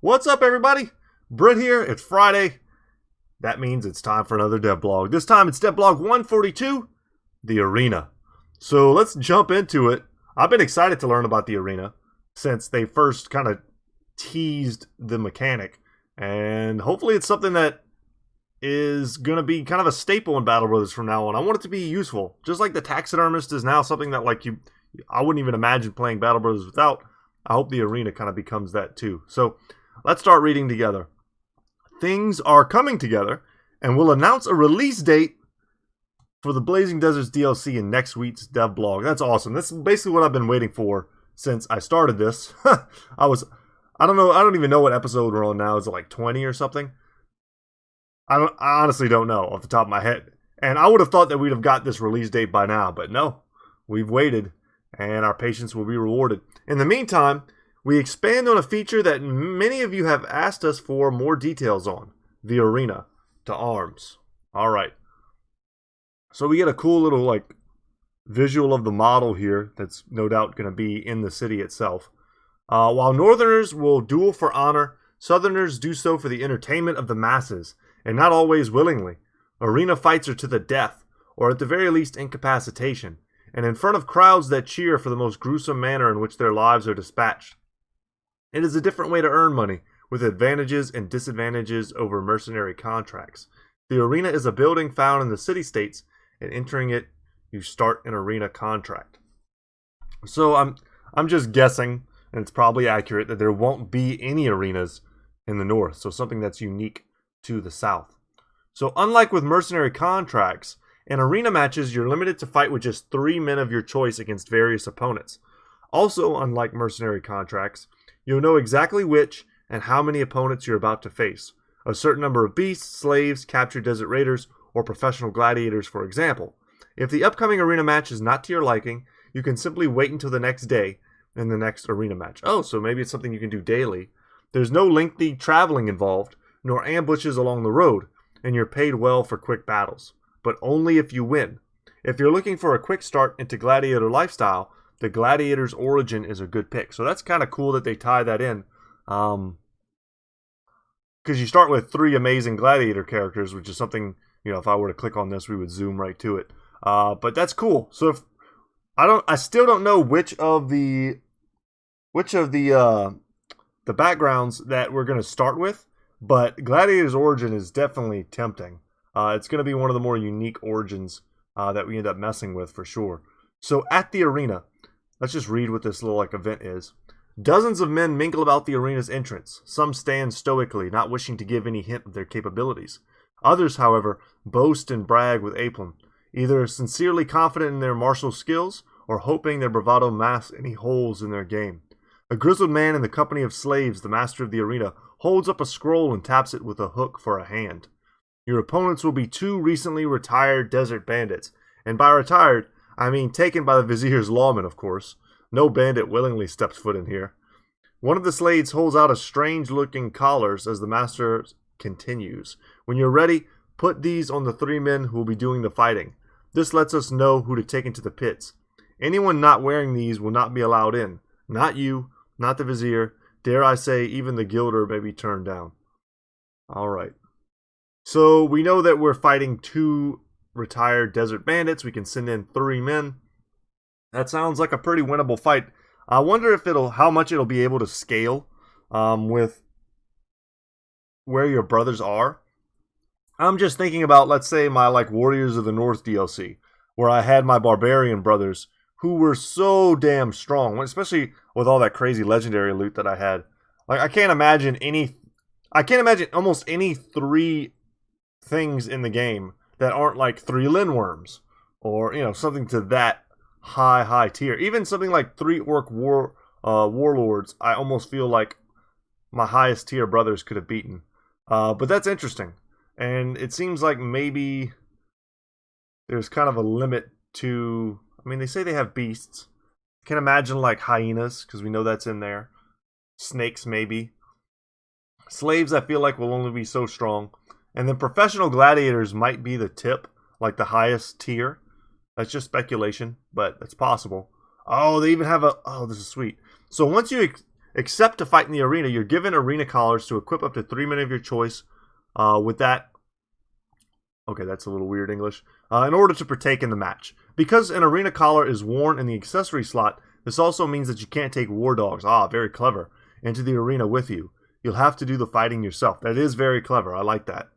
What's up, everybody? Britt here. It's Friday. That means it's time for another dev blog. This time it's dev blog 142, the arena. So let's jump into it. I've been excited to learn about the arena since they first kind of teased the mechanic. And hopefully it's something that is going to be kind of a staple in Battle Brothers from now on. I want it to be useful. Just like the taxidermist is now something that I wouldn't even imagine playing Battle Brothers without. I hope the arena kind of becomes that too. So let's start reading together. Things are coming together, and we'll announce a release date for the Blazing Deserts DLC in next week's dev blog. That's awesome. That's basically what I've been waiting for since I started this. I don't even know what episode we're on now. Is it like 20 or something? I honestly don't know off the top of my head. And I would have thought that we'd have got this release date by now, but no. We've waited, and our patience will be rewarded. In the meantime, we expand on a feature that many of you have asked us for more details on, the arena to arms. All right. So we get a cool little visual of the model here that's no doubt going to be in the city itself. While Northerners will duel for honor, Southerners do so for the entertainment of the masses, and not always willingly. Arena fights are to the death, or at the very least incapacitation, and in front of crowds that cheer for the most gruesome manner in which their lives are dispatched. It is a different way to earn money, with advantages and disadvantages over mercenary contracts. The arena is a building found in the city-states, and entering it, you start an arena contract. So I'm just guessing, and it's probably accurate, that there won't be any arenas in the north, so something that's unique to the south. So unlike with mercenary contracts, in arena matches, you're limited to fight with just 3 men of your choice against various opponents. Also, unlike mercenary contracts, you'll know exactly which and how many opponents you're about to face. A certain number of beasts, slaves, captured desert raiders, or professional gladiators, for example. If the upcoming arena match is not to your liking, you can simply wait until the next day in the next arena match. Oh, so maybe it's something you can do daily. There's no lengthy traveling involved, nor ambushes along the road, and you're paid well for quick battles. But only if you win. If you're looking for a quick start into gladiator lifestyle, the Gladiator's Origin is a good pick. So that's kind of cool that they tie that in. Because you start with 3 amazing gladiator characters, which is something, if I were to click on this, we would zoom right to it. But that's cool. So I still don't know which of the backgrounds that we're going to start with, but Gladiator's Origin is definitely tempting. It's going to be one of the more unique origins that we end up messing with for sure. So at the arena, let's just read what this little event is. Dozens of men mingle about the arena's entrance. Some stand stoically, not wishing to give any hint of their capabilities. Others, however, boast and brag with aplomb, either sincerely confident in their martial skills or hoping their bravado masks any holes in their game. A grizzled man in the company of slaves, the master of the arena, holds up a scroll and taps it with a hook for a hand. Your opponents will be 2 recently retired desert bandits, and by retired, I mean taken by the vizier's lawmen, of course. No bandit willingly steps foot in here. One of the slaves holds out a strange-looking collars as the master continues. When you're ready, put these on the 3 men who will be doing the fighting. This lets us know who to take into the pits. Anyone not wearing these will not be allowed in. Not you, not the vizier. Dare I say, even the gilder may be turned down. Alright. So we know that we're fighting 2 retired desert bandits. We can send in 3 men. That sounds like a pretty winnable fight. I wonder if how much it'll be able to scale with where your brothers are. I'm just thinking about, let's say, my Warriors of the North DLC, where I had my barbarian brothers who were so damn strong, especially with all that crazy legendary loot that I had. I can't imagine almost any 3 things in the game that aren't 3 Lindworms or something to that high tier. Even something like 3 orc warlords, I almost feel like my highest tier brothers could have beaten. But that's interesting, and it seems like maybe there's kind of a limit to. I mean, they say they have beasts. I can imagine hyenas, because we know that's in there. Snakes, maybe. Slaves, I feel like, will only be so strong. And then professional gladiators might be the tip, the highest tier. That's just speculation, but it's possible. Oh, they even have oh, this is sweet. So once you Except to fight in the arena, you're given arena collars to equip up to 3 men of your choice. With that, okay, that's a little weird English. In order to partake in the match. Because an arena collar is worn in the accessory slot, this also means that you can't take war dogs, very clever, into the arena with you. You'll have to do the fighting yourself. That is very clever. I like that.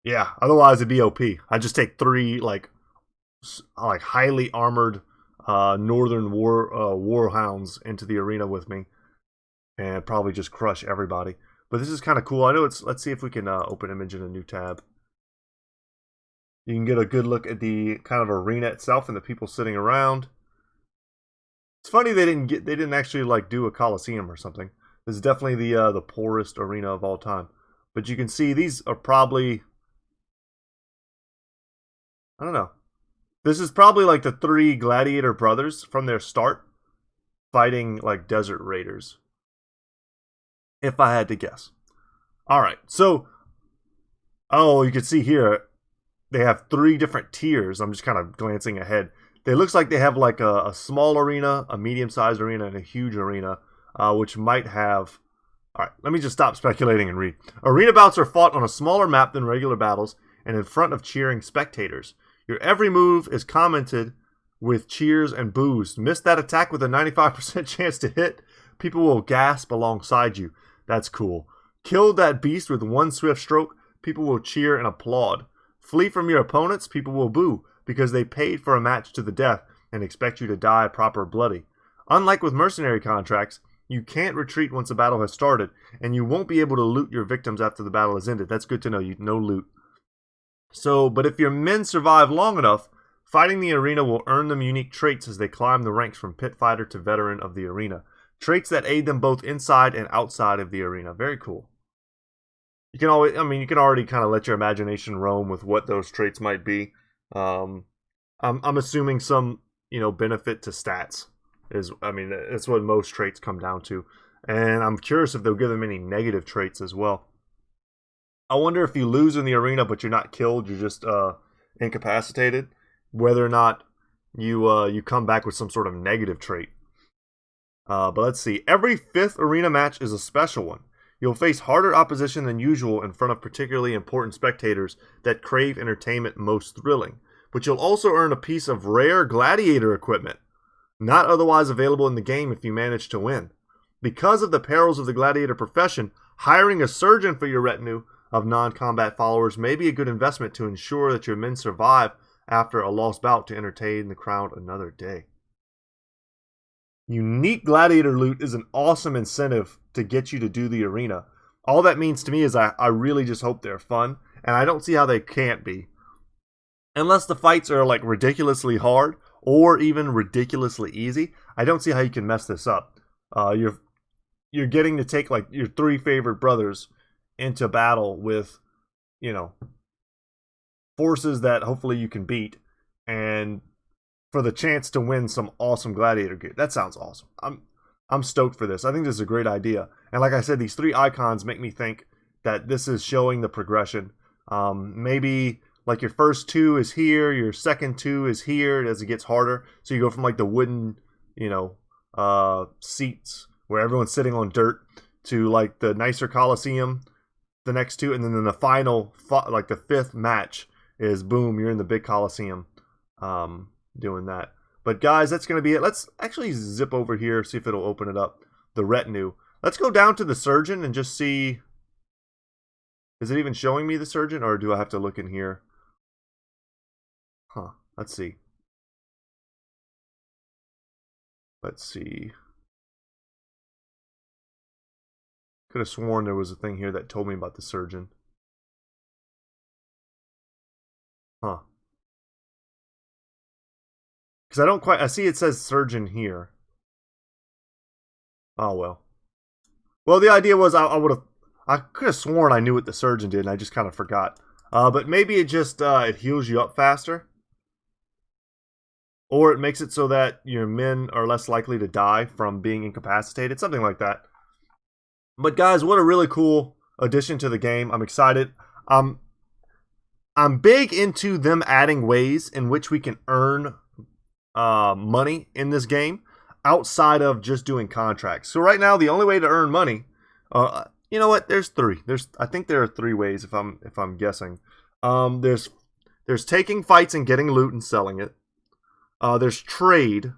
Yeah, otherwise it'd be OP. I'd just take 3 like highly armored northern war hounds into the arena with me, and probably just crush everybody. But this is kind of cool. I know it's. Let's see if we can open image in a new tab. You can get a good look at the kind of arena itself and the people sitting around. It's funny they didn't actually like do a coliseum or something. This is definitely the poorest arena of all time. But you can see these are probably, I don't know. This is probably like the 3 gladiator brothers from their start fighting like desert raiders, if I had to guess. Alright, so, you can see here, they have 3 different tiers. I'm just kind of glancing ahead. It looks like they have like a small arena, a medium-sized arena, and a huge arena, which might have... Alright, let me just stop speculating and read. Arena bouts are fought on a smaller map than regular battles, and in front of cheering spectators. Your every move is commented with cheers and boos. Miss that attack with a 95% chance to hit, people will gasp alongside you. That's cool. Kill that beast with 1 swift stroke, people will cheer and applaud. Flee from your opponents, people will boo, because they paid for a match to the death and expect you to die proper bloody. Unlike with mercenary contracts, you can't retreat once a battle has started, and you won't be able to loot your victims after the battle has ended. That's good to know. No loot. So, but if your men survive long enough, fighting the arena will earn them unique traits as they climb the ranks from pit fighter to veteran of the arena. Traits that aid them both inside and outside of the arena. Very cool. You can always, you can already kind of let your imagination roam with what those traits might be. I'm assuming some, benefit to stats that's what most traits come down to. And I'm curious if they'll give them any negative traits as well. I wonder if you lose in the arena but you're not killed, you're just incapacitated, whether or not you come back with some sort of negative trait. But let's see. Every 5th arena match is a special one. You'll face harder opposition than usual in front of particularly important spectators that crave entertainment most thrilling. But you'll also earn a piece of rare gladiator equipment, not otherwise available in the game if you manage to win. Because of the perils of the gladiator profession, hiring a surgeon for your retinue of non-combat followers may be a good investment to ensure that your men survive after a lost bout to entertain the crowd another day. Unique gladiator loot is an awesome incentive to get you to do the arena. All that means to me is I really just hope they're fun, and I don't see how they can't be. Unless the fights are like ridiculously hard or even ridiculously easy, I don't see how you can mess this up. You're getting to take like your 3 favorite brothers into battle with, forces that hopefully you can beat, and for the chance to win some awesome gladiator gear. That sounds awesome. I'm stoked for this. I think this is a great idea. And like I said, these 3 icons make me think that this is showing the progression. Maybe like your first 2 is here, your second 2 is here as it gets harder. So you go from like the wooden, seats where everyone's sitting on dirt to like the nicer Coliseum, the next 2, and then the final, like the 5th match is boom, you're in the big Coliseum doing that. But guys, that's going to be it. Let's actually zip over here, see if it'll open it up, the retinue. Let's go down to the surgeon and just see, is it even showing me the surgeon, or do I have to look in here? Let's see. Let's see. Could have sworn there was a thing here that told me about the surgeon. Because I don't quite... I see it says surgeon here. Oh, well. Well, the idea was I would have... I could have sworn I knew what the surgeon did, and I just kind of forgot. But maybe it just... it heals you up faster. Or it makes it so that your men are less likely to die from being incapacitated. Something like that. But guys, what a really cool addition to the game. I'm excited. I'm big into them adding ways in which we can earn money in this game. outside of just doing contracts. So right now, the only way to earn money, you know what? There's three. I think there are three ways if I'm guessing. There's taking fights and getting loot and selling it. There's trade,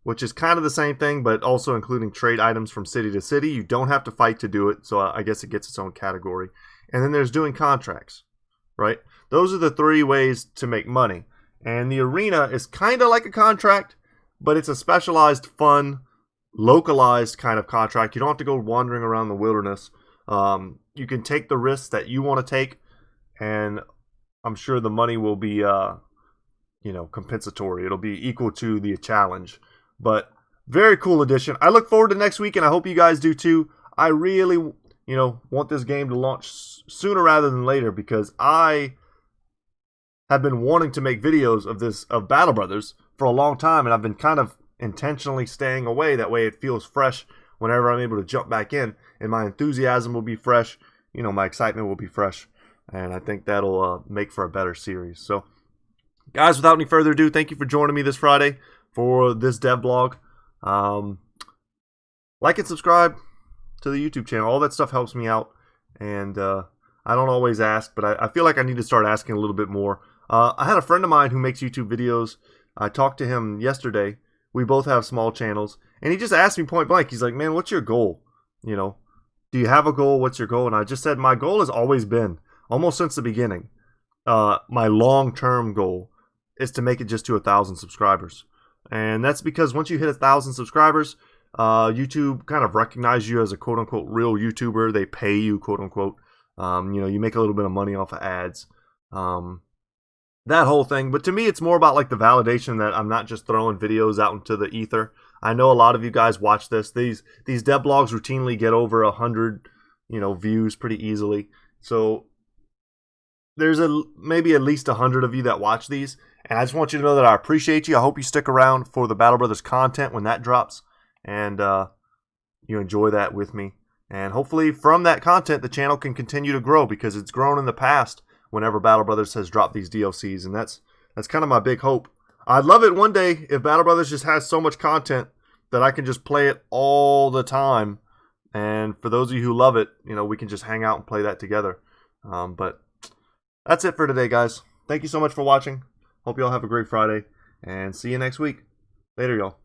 which is kind of the same thing, but also including trade items from city to city. You don't have to fight to do it, so I guess it gets its own category. And then there's doing contracts, right? Those are the three ways to make money. And the arena is kind of like a contract, but it's a specialized, fun, localized kind of contract. You don't have to go wandering around the wilderness. You can take the risks that you want to take, and I'm sure the money will be, compensatory. It'll be equal to the challenge. But very cool addition. I look forward to next week, and I hope you guys do too. I really, want this game to launch sooner rather than later, because I have been wanting to make videos of Battle Brothers for a long time, and I've been kind of intentionally staying away. That way it feels fresh whenever I'm able to jump back in, and my enthusiasm will be fresh. My excitement will be fresh, and I think that'll make for a better series. So, guys, without any further ado, thank you for joining me this Friday for this dev blog. Like and subscribe to the YouTube channel. All that stuff helps me out, and I don't always ask, but I feel like I need to start asking a little bit more. I had a friend of mine who makes YouTube videos. I talked to him yesterday. We both have small channels, and he just asked me point blank. He's like, man, what's your goal? Do you have a goal? What's your goal? And I just said, my goal has always been, almost since the beginning, my long-term goal is to make it just to 1,000 subscribers. And that's because once you hit 1,000 subscribers, YouTube kind of recognizes you as a quote-unquote real YouTuber. They pay you, quote-unquote. You make a little bit of money off of ads. That whole thing. But to me, it's more about like the validation that I'm not just throwing videos out into the ether. I know a lot of you guys watch this. These dev blogs routinely get over 100, views pretty easily. So there's maybe at least 100 of you that watch these, and I just want you to know that I appreciate you. I hope you stick around for the Battle Brothers content when that drops, and you enjoy that with me. And hopefully from that content, the channel can continue to grow, because it's grown in the past whenever Battle Brothers has dropped these DLCs, and that's kind of my big hope. I'd love it one day if Battle Brothers just has so much content that I can just play it all the time. And for those of you who love it, we can just hang out and play that together. But that's it for today, guys. Thank you so much for watching. Hope you all have a great Friday, and see you next week. Later, y'all.